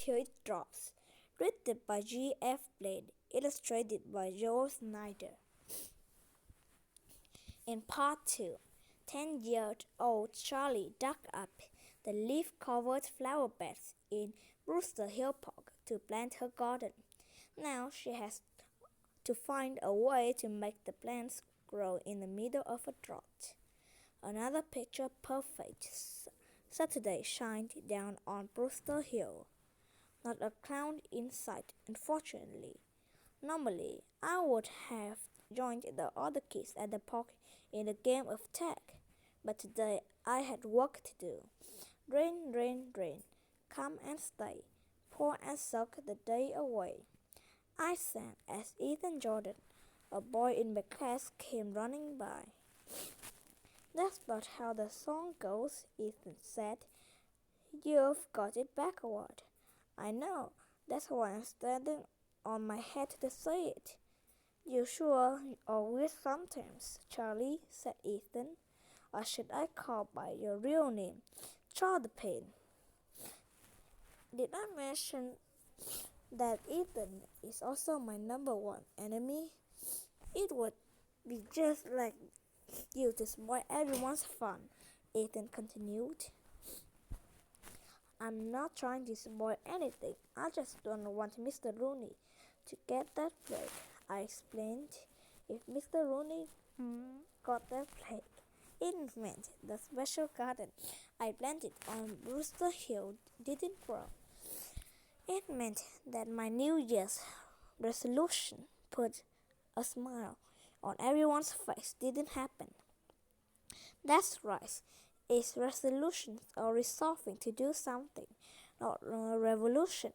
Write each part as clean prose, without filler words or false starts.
Till It Drops. Written by G.F. Blade. Illustrated by Joel Snyder. In Part 2, 10-year-old Charlie dug up the leaf-covered flower beds in Brewster Hill Park to plant her garden. Now she has to find a way to make the plants grow in the middle of a drought. Another picture-perfect Saturday shined down on Brewster Hill. Not a cloud in sight, unfortunately. Normally, I would have joined the other kids at the park in a game of tag, but today I had work to do. Rain, rain, rain, come and stay, pour and soak the day away. I sang as Ethan Jordan, a boy in my class, came running by. That's not how the song goes, Ethan said. You've got it backward. I know, that's why I'm standing on my head to say it. You sure are weird sometimes, Charlie, said Ethan. Or should I call by your real name, Charlie Payne? Did I mention that Ethan is also my number one enemy? It would be just like you to spoil everyone's fun, Ethan continued. I'm not trying to spoil anything. I just don't want Mr. Rooney to get that plague, I explained. If Mr. Rooney got that plague, it meant the special garden I planted on Brewster Hill didn't grow. It meant that my New Year's resolution put a smile on everyone's face didn't happen. That's right. It's resolutions or resolving to do something, not a revolution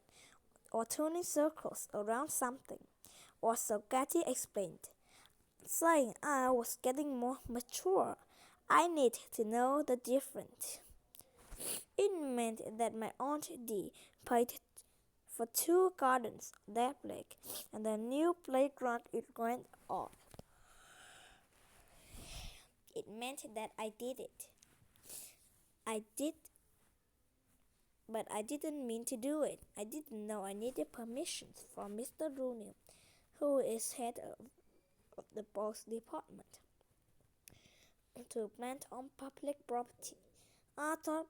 or turning circles around something, or so Katy explained, saying I was getting more mature. I need to know the difference. It meant that my Aunt Dee paid for 2 gardens that lake and the new playground it went on. It meant that I did it. I did, but I didn't mean to do it. I didn't know I needed permission from Mr. Rooney, who is head of the parks department, to plant on public property. I thought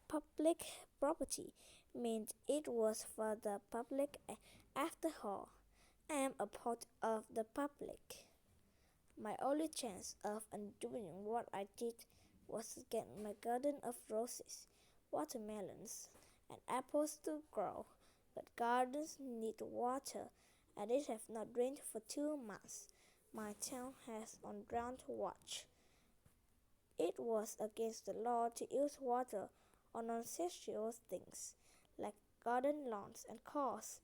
public property meant it was for the public. After all, I am a part of the public. My only chance of undoing what I did was to get my garden of roses, watermelons, and apples to grow. But gardens need water, and it has not rained for 2 months. My town has on drought watch. It was against the law to use water on non-essential things, like garden lawns and cars.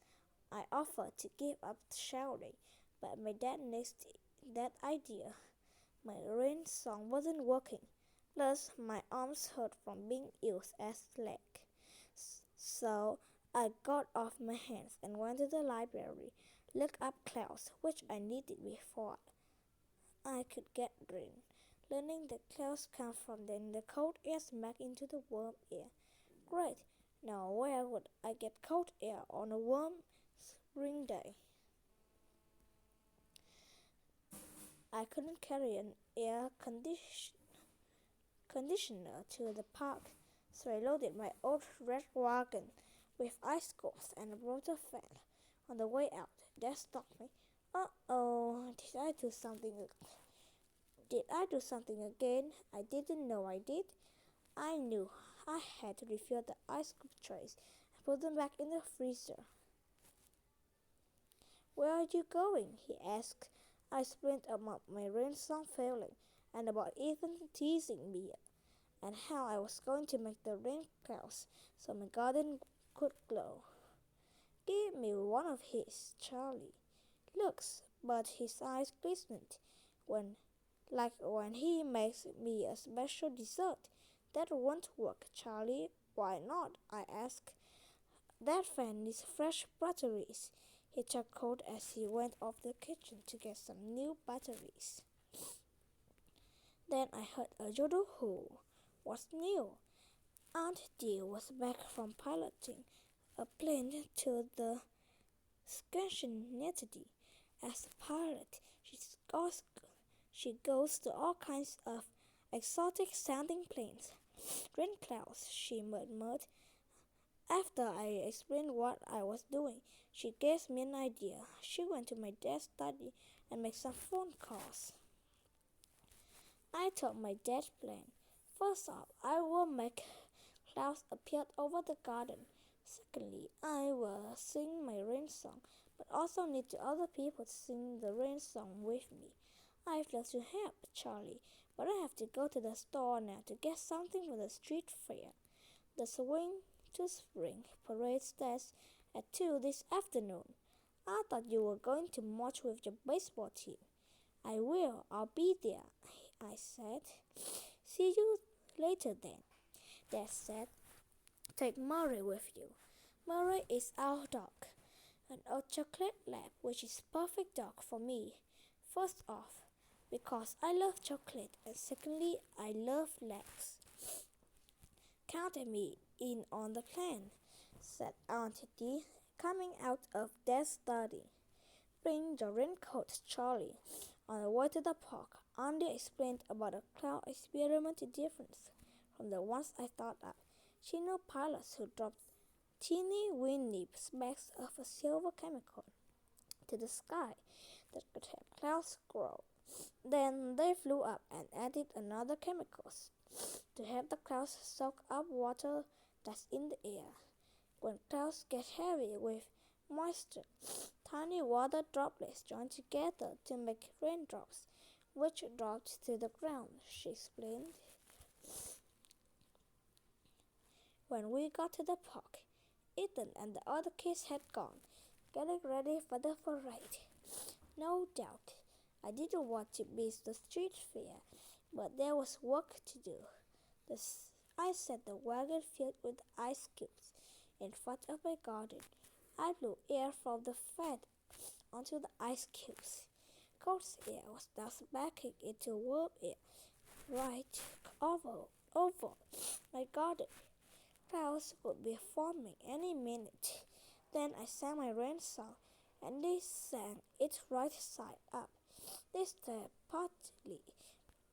I offered to give up showering, but my dad nixed that idea. My rain song wasn't working. Plus, my arms hurt from being used as leg. So I got off my hands and went to the library, looked up clouds, which I needed before I could get rain. Learning that clouds come from the cold air smack into the warm air. Great! Now where would I get cold air on a warm spring day? I couldn't carry an air conditioner to the park, so I loaded my old red wagon with ice scores and a water fan. On the way out, Dad stopped me. Uh-oh, did I do something again? I didn't know I did. I knew I had to refill the ice cube trays and put them back in the freezer. Where are you going? He asked. I explained about my rain song failing and about Ethan teasing me and how I was going to make the rain clouds so my garden could glow. Give me one of his, Charlie. Looks, but his eyes glistened like when he makes me a special dessert. That won't work, Charlie. Why not? I asked. That fan needs fresh batteries. He chuckled as he went off the kitchen to get some new batteries. Then I heard a yodel-hoo. What's new? Aunt Dee was back from piloting a plane to the Scandinavia. As a pilot, she goes to all kinds of exotic-sounding planes. Rain clouds, she murmured. After I explained what I was doing, she gave me an idea. She went to my dad's study and made some phone calls. I told my dad's plan. First off, I will make clouds appear over the garden. Secondly, I will sing my rain song, but also need other people to sing the rain song with me. I'd love to help, Charlie, but I have to go to the store now to get something for the street fair. The Swing to Spring parade starts at 2 this afternoon. I thought you were going to march with your baseball team. I will, I'll be there, I said. See you later then, Dad said. Take Murray with you. Murray is our dog, an old chocolate lab, which is perfect dog for me. First off, because I love chocolate, and secondly, I love labs. Count me in on the plan, said Aunt Dee, coming out of Dad's study. Bring your raincoat, Charlie. On the way to the park, Andy explained about the cloud experiment difference from the ones I thought up. She knew pilots who dropped teeny weeny specks of a silver chemical to the sky that could help clouds grow. Then they flew up and added another chemicals to help the clouds soak up water that's in the air. When clouds get heavy with moisture, tiny water droplets join together to make raindrops, which dropped to the ground, she explained. When we got to the park, Ethan and the other kids had gone, getting ready for the parade. No doubt, I didn't want to miss the street fair, but there was work to do. I set the wagon filled with ice cubes in front of my garden. I blew air from the fan onto the ice cubes. Cold air was thus backing into warm air right over my garden. Clouds would be forming any minute. Then I sang my rain song, and they sang it right side up. They stared partly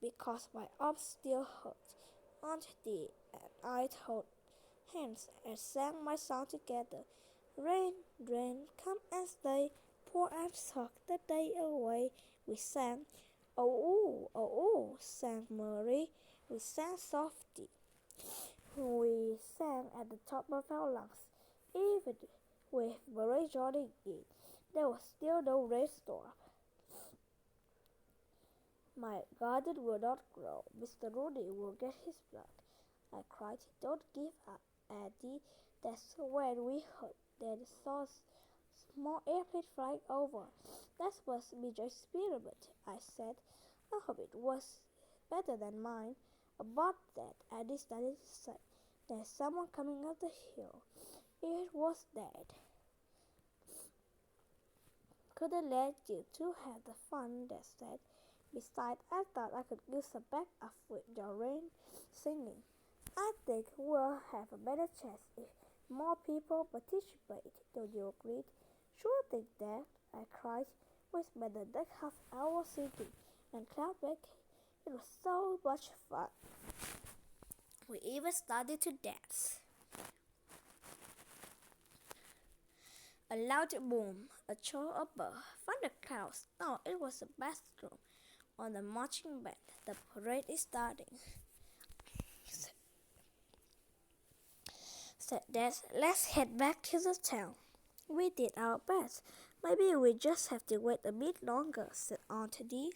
because my arms still hurt. Aunt Dee and I held hands and sang my song together. Rain, rain, come and stay, pour and soak the day away. We sang. Oh, sang Murray. We sang softly. We sang at the top of our lungs. Even with Murray joining in, there was still no rainstorm. My garden will not grow. Mr. Rooney will get his blood. I cried. Don't give up, Eddie. That's when we heard then saw a small airplane flying over. That must be your experiment, I said. I hope it was better than mine. About that, Eddie started to say, there's someone coming up the hill. It was Dad. Couldn't let you two have the fun, Dad said. Besides, I thought I could use a backup with your rain singing. I think we'll have a better chance if more people participate. Don't you agree? Sure thing, Dad, I cried. We spent the next half hour singing and cloud making. It was so much fun. We even started to dance. A loud boom, a chore above, thunderclouds. No, it was a bathroom on the marching band. The parade is starting, said Dad. Let's head back to the town. We did our best. Maybe we just have to wait a bit longer, said Aunt Dee.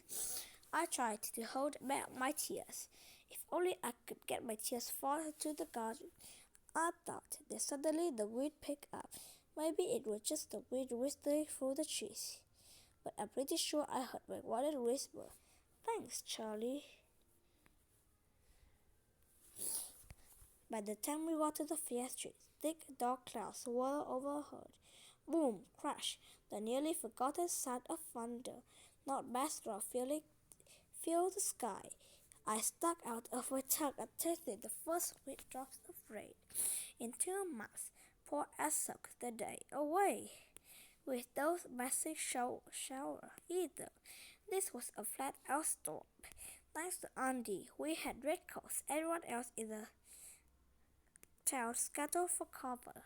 I tried to hold back my tears. If only I could get my tears fall into the garden. I thought. Then suddenly the wind picked up. Maybe it was just the wind whistling through the trees. But I'm pretty sure I heard my mother whisper, Thanks, Charlie. By the time we got to the fair street, thick dark clouds swirled overhead. Boom, crash, the nearly forgotten sound of thunder, not bassdrum filled the sky. I stuck out of my tongue and tasted the first sweet drops of rain in 2 months, for I soaked the day away with those massive shower either. This was a flat-out storm. Thanks to Andy, we had red coats. Everyone else in the town scattered for cover.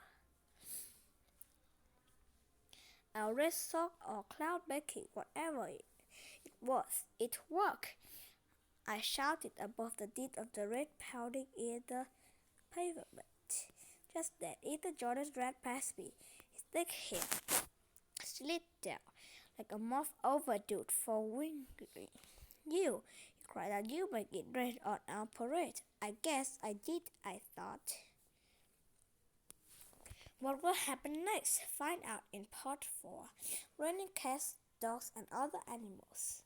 Our red sock or cloud baking, whatever it was, it worked. I shouted above the din of the rain pounding in the pavement. Just then, Ethan Jordan ran past me. His thick hair slid down like a moth overdue for winging. You, he cried out, you make it rain on our parade. I guess I did, I thought. What will happen next? Find out in part 4. Raining cats, dogs, and other animals.